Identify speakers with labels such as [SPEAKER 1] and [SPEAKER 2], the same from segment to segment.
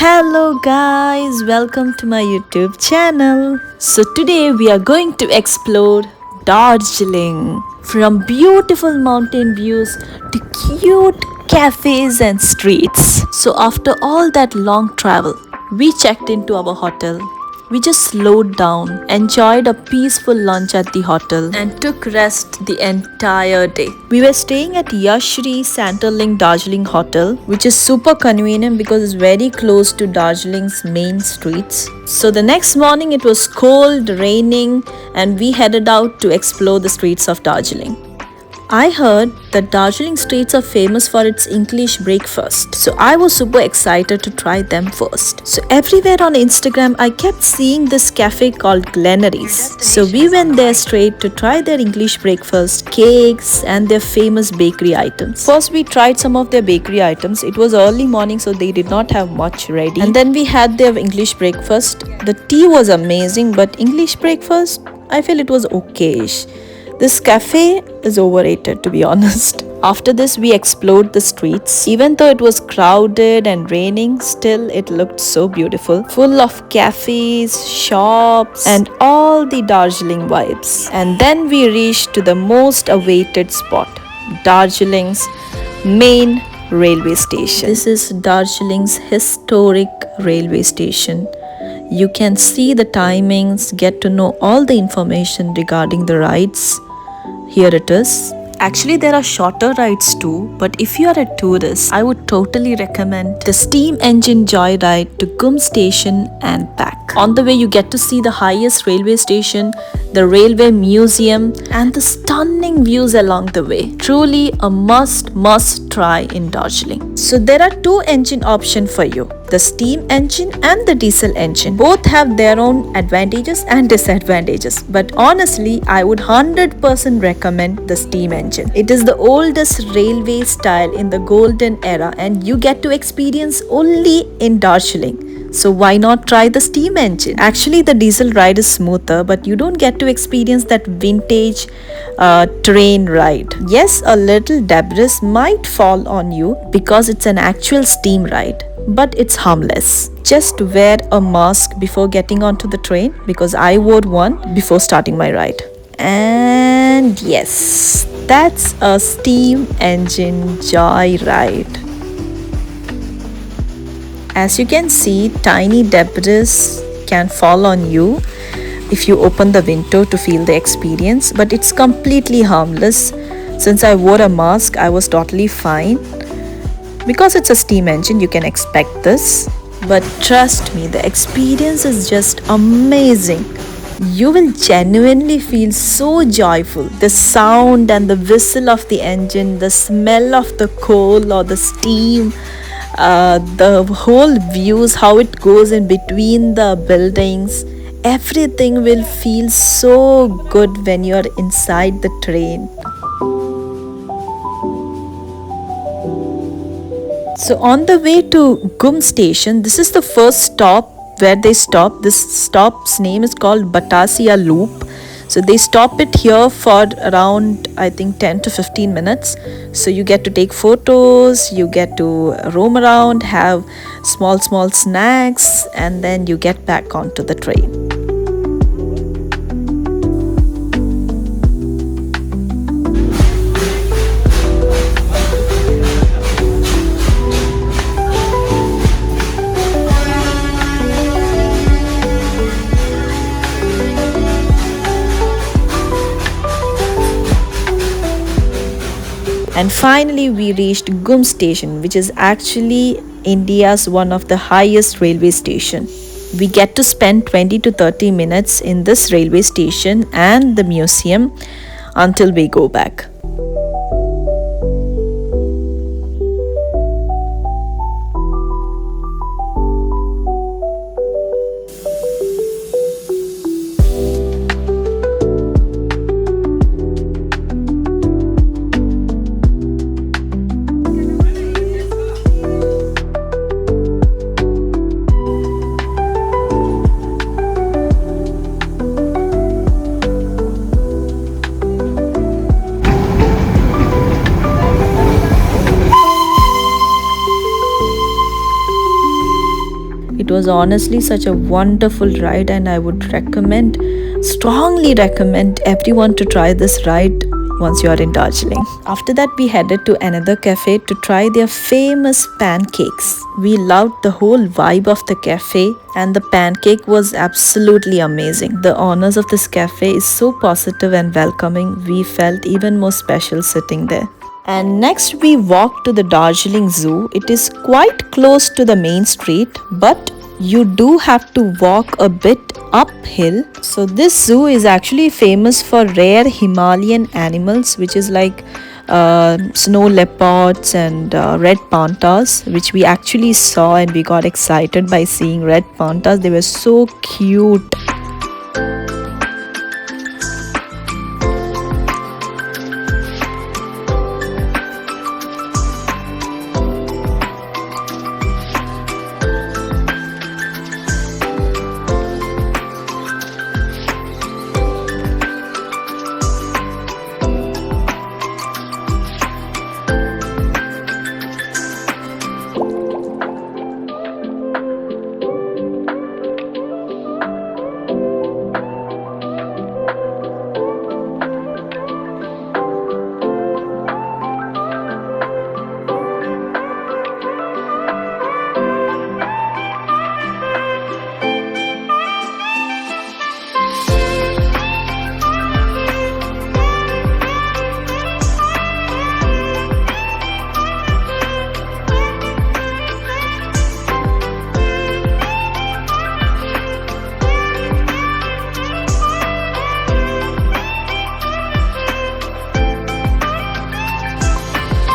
[SPEAKER 1] Hello guys, welcome to my YouTube channel. So today we are going to explore Darjeeling. From beautiful mountain views to cute cafes and streets. So after all that long travel, we checked into our hotel. We just slowed down, enjoyed a peaceful lunch at the hotel, and took rest the entire day. We were staying at Yashri Centerlink Darjeeling Hotel, which is super convenient because it's very close to Darjeeling's main streets. So the next morning it was cold, raining, and we headed out to explore the streets of Darjeeling. I heard that Darjeeling streets are famous for its English breakfast, so I was super excited to try them first. So everywhere on Instagram, I kept seeing this cafe called Glenaries. So we went there straight to try their English breakfast, cakes, and their famous bakery items. First, we tried some of their bakery items. It was early morning, so they did not have much ready. And then we had their English breakfast. The tea was amazing, but English breakfast, I feel it was okayish. This cafe is overrated, to be honest. After this, we explored the streets. Even though it was crowded and raining, still it looked so beautiful. Full of cafes, shops, and all the Darjeeling vibes. And then we reached to the most awaited spot, Darjeeling's main railway station. This is Darjeeling's historic railway station. You can see the timings, get to know all the information regarding the rides. Here it is. Actually, there are shorter rides too, but if you are a tourist, I would totally recommend the steam engine joyride to Gum station and back. On the way, you get to see the highest railway station, the railway museum, and the stunning views along the way. Truly a must try in Darjeeling. So there are two engine options for you, the steam engine and the diesel engine. Both have their own advantages and disadvantages, but honestly, I would 100% recommend the steam engine. It is the oldest railway style in the golden era, and you get to experience only in Darjeeling. So why not try the steam engine? Actually, the diesel ride is smoother, but you don't get to experience that vintage train ride. Yes, a little debris might fall on you because it's an actual steam ride, but it's harmless. Just wear a mask before getting onto the train, because I wore one before starting my ride. And yes, that's a steam engine joyride. As you can see, tiny debris can fall on you if you open the window to feel the experience, but it's completely harmless. Since I wore a mask, I was totally fine. Because it's a steam engine, you can expect this. But trust me, the experience is just amazing. You will genuinely feel so joyful. The sound and the whistle of the engine, the smell of the coal or the steam, the whole views, how it goes in between the buildings, everything will feel so good when you are inside the train. So on the way to Gum station, this is the first stop where they stop. This stop's name is called Batasia Loop. So they stop it here for around, I think, 10 to 15 minutes. So you get to take photos, you get to roam around, have small snacks, and then you get back onto the train. And finally, we reached Gum station, which is actually India's one of the highest railway station. We get to spend 20 to 30 minutes in this railway station and the museum until we go back. It was honestly such a wonderful ride, and I would strongly recommend everyone to try this ride once you are in Darjeeling. After that, we headed to another cafe to try their famous pancakes. We loved the whole vibe of the cafe, and the pancake was absolutely amazing. The owners of this cafe is so positive and welcoming. We felt even more special sitting there. And next we walked to the Darjeeling Zoo. It is quite close to the main street, but you do have to walk a bit uphill. So this zoo is actually famous for rare Himalayan animals, which is like snow leopards and red pandas, which we actually saw, and we got excited by seeing red pandas. They were so cute.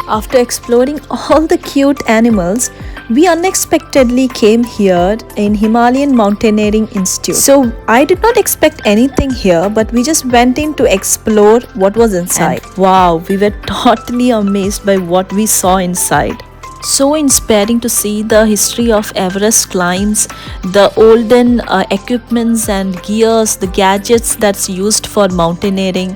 [SPEAKER 1] After exploring all the cute animals, we unexpectedly came here in Himalayan Mountaineering Institute. So I did not expect anything here, but we just went in to explore what was inside. And wow, we were totally amazed by what we saw inside. So inspiring to see the history of Everest climbs, the olden equipments and gears, the gadgets that's used for mountaineering.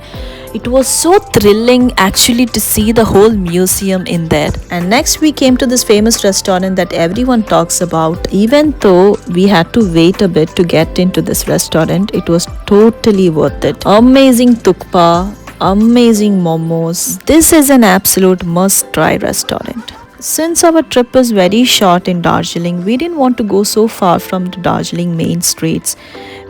[SPEAKER 1] It was so thrilling actually to see the whole museum in there. And next we came to this famous restaurant that everyone talks about. Even though we had to wait a bit to get into this restaurant, it was totally worth it. Amazing tukpa, amazing momos. This is an absolute must-try restaurant. Since our trip was very short in Darjeeling, we didn't want to go so far from the Darjeeling main streets.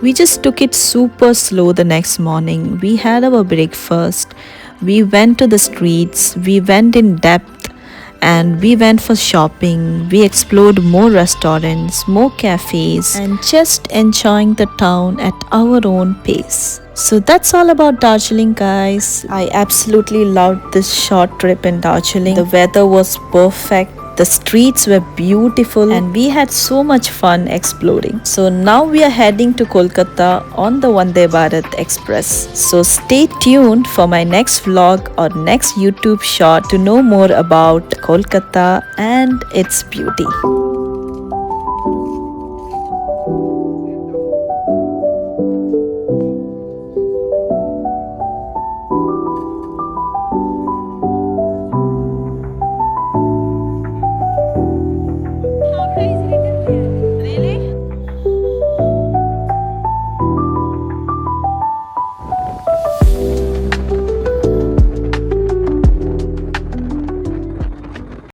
[SPEAKER 1] We just took it super slow the next morning. We had our breakfast, we went to the streets, we went in depth, and we went for shopping. We explored more restaurants, more cafes, and just enjoying the town at our own pace. So that's all about Darjeeling, guys. I absolutely loved this short trip in Darjeeling. The weather was perfect. The streets were beautiful and we had so much fun exploring. So now we are heading to Kolkata on the Vande Bharat Express. So stay tuned for my next vlog or next YouTube short to know more about Kolkata and its beauty.